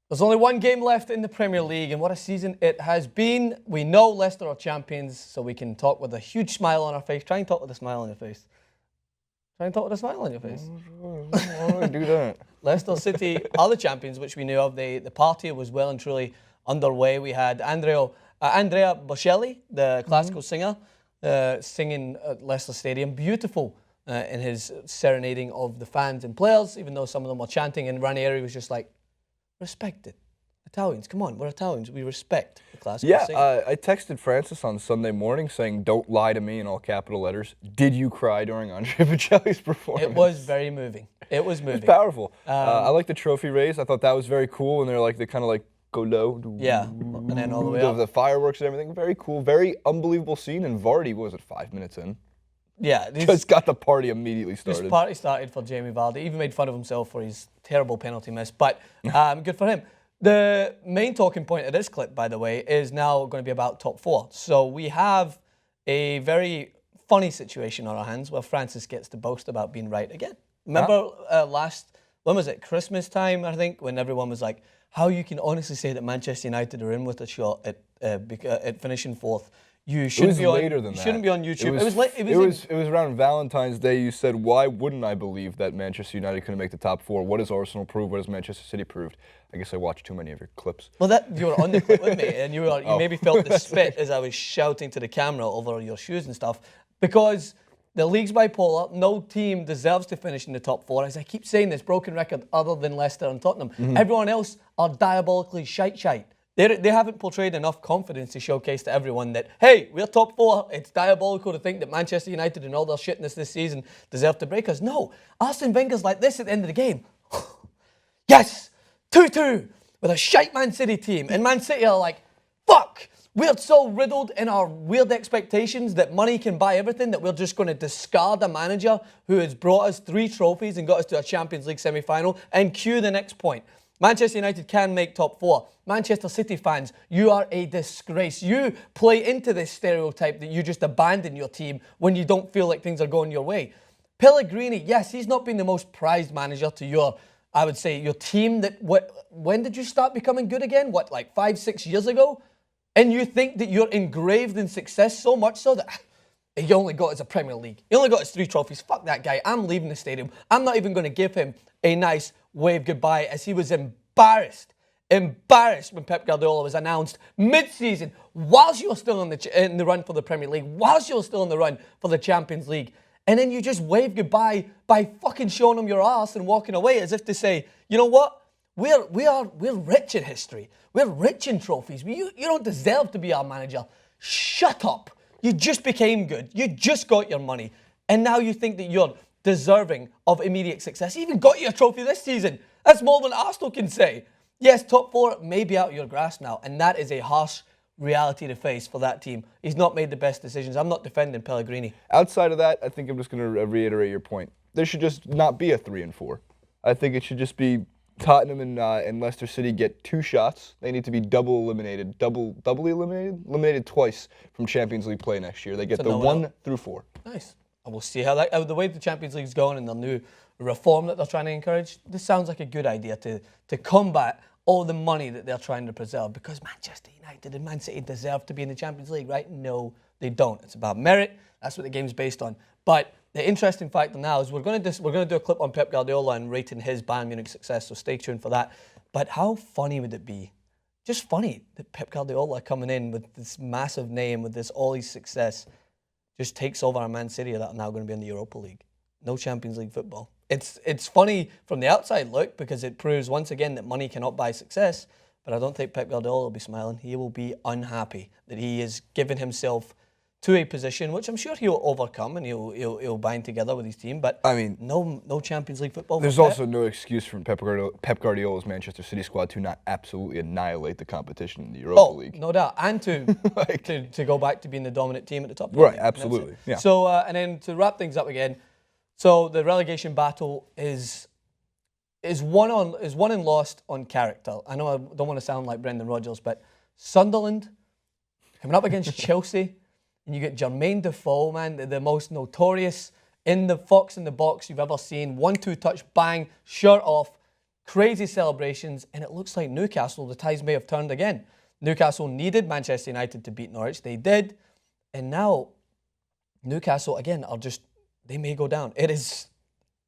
There's only one game left in the Premier League, and what a season it has been. We know Leicester are champions, so we can talk with a huge smile on our face. Try and talk with a smile on your face. Try and talk with a smile on your face. Why would I do that? Leicester City are the champions, which we knew of. The party was well and truly underway. We had Andrea Bocelli, the classical singer, singing at Leicester Stadium. Beautiful in his serenading of the fans and players, even though some of them were chanting, and Ranieri was just like, respect it. Italians, come on, we're Italians. We respect the classical singing. I texted Francis on Sunday morning saying, don't lie to me in all capital letters. Did you cry during Andre Bocelli's performance? It was very moving. It was moving. It was powerful. I like the trophy raise. I thought that was very cool, and they kind of go low. Yeah, and then all the way up. The fireworks and everything, very cool. Very unbelievable scene, and Vardy, what was it, 5 minutes in? Yeah. Just got the party immediately started. This party started for Jamie Vardy. He even made fun of himself for his terrible penalty miss, but good for him. The main talking point of this clip, by the way, is now going to be about top 4. So we have a very funny situation on our hands where Francis gets to boast about being right again. Remember when was it, Christmas time, I think, when everyone was like, how you can honestly say that Manchester United are in with a shot at finishing 4th. You shouldn't be on YouTube. It was around Valentine's Day. You said, why wouldn't I believe that Manchester United couldn't make the top 4? What does Arsenal prove? What does Manchester City prove? I guess I watched too many of your clips. Well, you were on the clip with me, and you maybe felt the spit as I was shouting to the camera over your shoes and stuff, because the league's bipolar. No team deserves to finish in the top 4. As I keep saying this, broken record other than Leicester and Tottenham. Everyone else are diabolically shite. They haven't portrayed enough confidence to showcase to everyone that, hey, we're top 4. It's diabolical to think that Manchester United and all their shitness this season deserve to break us. No, Arsene Wenger's like this at the end of the game. Yes, 2-2 with a shite Man City team. And Man City are like, fuck, we're so riddled in our weird expectations that money can buy everything that we're just going to discard a manager who has brought us 3 trophies and got us to a Champions League semi-final, and cue the next point. Manchester United can make top 4. Manchester City fans, you are a disgrace. You play into this stereotype that you just abandon your team when you don't feel like things are going your way. Pellegrini, yes, he's not been the most prized manager to your team. When did you start becoming good again? What, like 5-6 years ago? And you think that you're engraved in success so much so that he only got us a Premier League. He only got us 3 trophies. Fuck that guy. I'm leaving the stadium. I'm not even going to give him a nice wave goodbye, as he was embarrassed when Pep Guardiola was announced mid-season, whilst you were still in the run for the Premier League, whilst you were still in the run for the Champions League. And then you just wave goodbye by fucking showing him your ass and walking away, as if to say, you know what? We're rich in history. We're rich in trophies. You don't deserve to be our manager. Shut up. You just became good. You just got your money. And now you think that you're deserving of immediate success. He even got you a trophy this season. That's more than Arsenal can say. Yes, top 4 may be out of your grasp now, and that is a harsh reality to face for that team. He's not made the best decisions. I'm not defending Pellegrini. Outside of that, I think I'm just going to reiterate your point. There should just not be a 3 and 4. I think it should just be Tottenham and Leicester City get 2 shots. They need to be doubly eliminated twice from Champions League play next year. They get the 1 through 4. Nice. And we'll see how the way the Champions League's going and the new reform that they're trying to encourage. This sounds like a good idea to combat all the money that they're trying to preserve, because Manchester United and Man City deserve to be in the Champions League, right? No, they don't. It's about merit. That's what the game's based on. But the interesting factor now is we're going to do a clip on Pep Guardiola and rating his Bayern Munich success, so stay tuned for that. But how funny would it be? Just funny that Pep Guardiola coming in with this massive name, with all his success, just takes over a Man City that are now going to be in the Europa League. No Champions League football. It's funny from the outside look, because it proves once again that money cannot buy success, but I don't think Pep Guardiola will be smiling. He will be unhappy that he has given himself to a position which I'm sure he'll overcome and he'll bind together with his team. But I mean, no Champions League football. There's also no excuse from Pep Guardiola's Manchester City squad to not absolutely annihilate the competition in the Europa League. No doubt, and to go back to being the dominant team at the top. Right, absolutely. Yeah. So and then to wrap things up again, so the relegation battle is won and lost on character. I know I don't want to sound like Brendan Rodgers, but Sunderland coming up against Chelsea. And you get Jermaine Defoe, man, the most notorious in the fox in the box you've ever seen. 1-2 touch, bang, shirt off, crazy celebrations, and it looks like Newcastle, the tides may have turned again. Newcastle needed Manchester United to beat Norwich. They did. And now Newcastle, again, they may go down. It is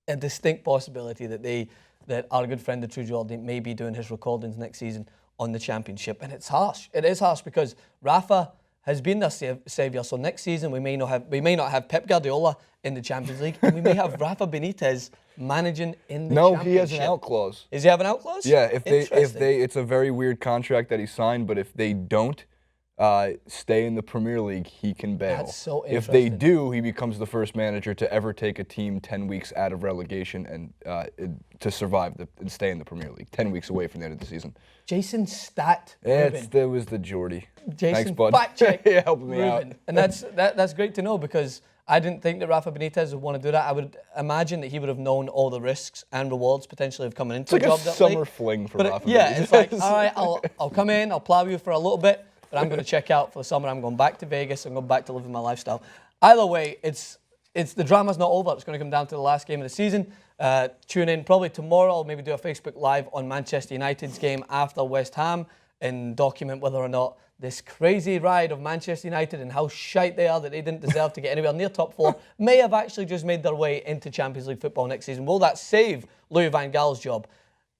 a distinct possibility that our good friend, the True Jordan, may be doing his recordings next season on the Championship. And it's harsh. It is harsh because Rafa has been their saviour. So next season we may not have Pep Guardiola in the Champions League, and we may have Rafa Benitez managing in the Championship. No, he has an out clause. Does he have an out clause? Yeah, if they, it's a very weird contract that he signed, but if they don't stay in the Premier League, he can bail. That's so if they do, he becomes the first manager to ever take a team 10 weeks out of relegation and to survive and stay in the Premier League, 10 weeks away from the end of the season. Jason Stat. That was the Geordie. Jason, thanks, bud. Fact check. Yeah, helping me out. And that's great to know, because I didn't think that Rafa Benitez would want to do that. I would imagine that he would have known all the risks and rewards potentially of coming into it's a like job a that summer late. fling for But Rafa yeah, Benitez. it's like, all right, I'll come in, I'll plow you for a little bit, but I'm going to check out for the summer. I'm going back to Vegas. I'm going back to living my lifestyle. Either way, it's the drama's not over. It's going to come down to the last game of the season. Tune in probably tomorrow. I'll maybe do a Facebook Live on Manchester United's game after West Ham and document whether or not this crazy ride of Manchester United and how shite they are that they didn't deserve to get anywhere near top four may have actually just made their way into Champions League football next season. Will that save Louis van Gaal's job?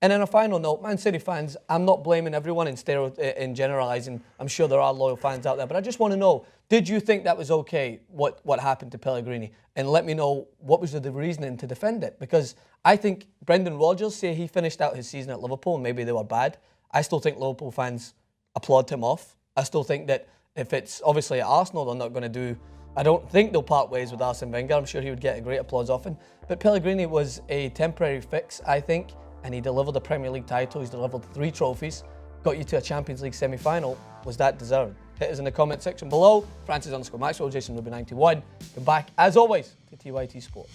And on a final note, Man City fans, I'm not blaming everyone in generalising. I'm sure there are loyal fans out there, but I just want to know, did you think that was okay, what happened to Pellegrini? And let me know, what was the reasoning to defend it? Because I think Brendan Rodgers say he finished out his season at Liverpool and maybe they were bad. I still think Liverpool fans applaud him off. I still think that if it's obviously at Arsenal, they're not going to do... I don't think they'll part ways with Arsene Wenger. I'm sure he would get a great applause off him. But Pellegrini was a temporary fix, I think, and he delivered a Premier League title. He's delivered 3 trophies, got you to a Champions League semi-final. Was that deserved? Hit us in the comment section below. Francis_Maxwell, Jason Ruby 91. Come back, as always, to TYT Sport.